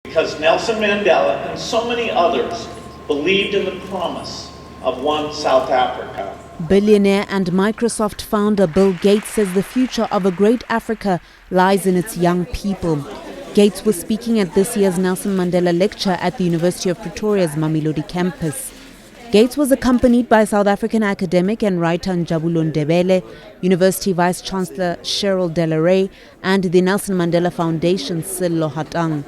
Because Nelson Mandela and so many others believed in the promise of one South Africa. Billionaire and Microsoft founder Bill Gates says the future of a great Africa lies in its young people. Gates was speaking at this year's Nelson Mandela lecture at the University of Pretoria's Mamelodi campus. Gates was accompanied by South African academic and writer Njabulo Ndebele, University Vice-Chancellor Cheryl Delaray, and the Nelson Mandela Foundation's Sello Hatang.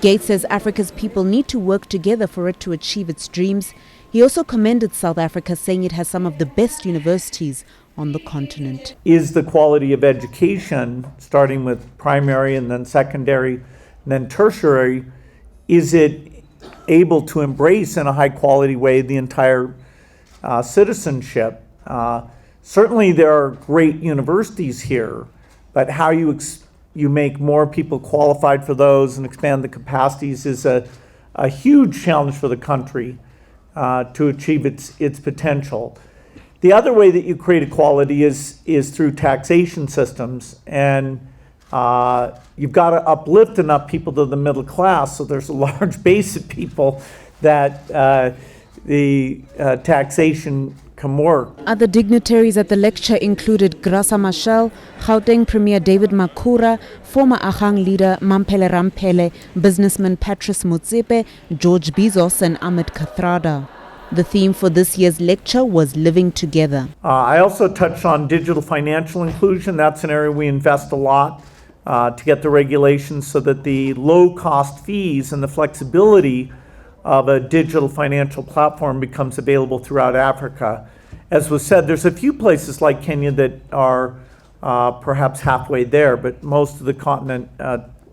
Gates says Africa's people need to work together for it to achieve its dreams. He also commended South Africa, saying it has some of the best universities on the continent. Is the quality of education, starting with primary and then secondary and then tertiary, is it able to embrace in a high quality way the entire citizenship? Certainly there are great universities here, but how you make more people qualified for those and expand the capacities is a huge challenge for the country to achieve its potential. The other way that you create equality is through taxation systems, and you've got to uplift enough people to the middle class so there's a large base of people that the taxation can work. Other dignitaries at the lecture included Graça Machel, Gauteng Premier David Makhura, former Ahang leader Mamphele Ramphele, businessman Patrice Motsepe, George Bizos and Ahmed Kathrada. The theme for this year's lecture was Living Together. I also touched on digital financial inclusion. That's an area we invest a lot to get the regulations so that the low-cost fees and the flexibility of a digital financial platform becomes available throughout Africa. As was said, there's a few places like Kenya that are perhaps halfway there, but most of the continent,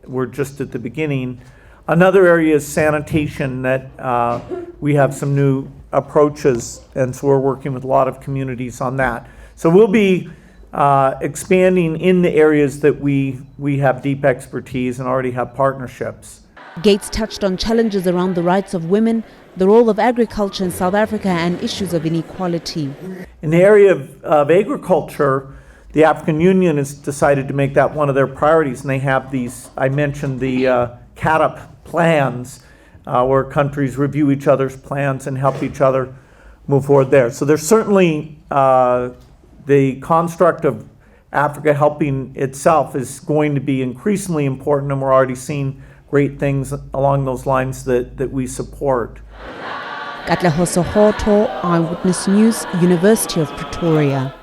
we're just at the beginning. Another area is sanitation that we have some new approaches, and so we're working with a lot of communities on that. So we'll be expanding in the areas that we have deep expertise and already have partnerships. Gates touched on challenges around the rights of women, the role of agriculture in South Africa, and issues of inequality. In the area of agriculture, the African Union has decided to make that one of their priorities, and they have these, I mentioned the CADUP plans, where countries review each other's plans and help each other move forward there. So there's certainly the construct of Africa helping itself is going to be increasingly important, and we're already seeing great things along those lines that we support. Katleho Sohoto, Eyewitness News, University of Pretoria.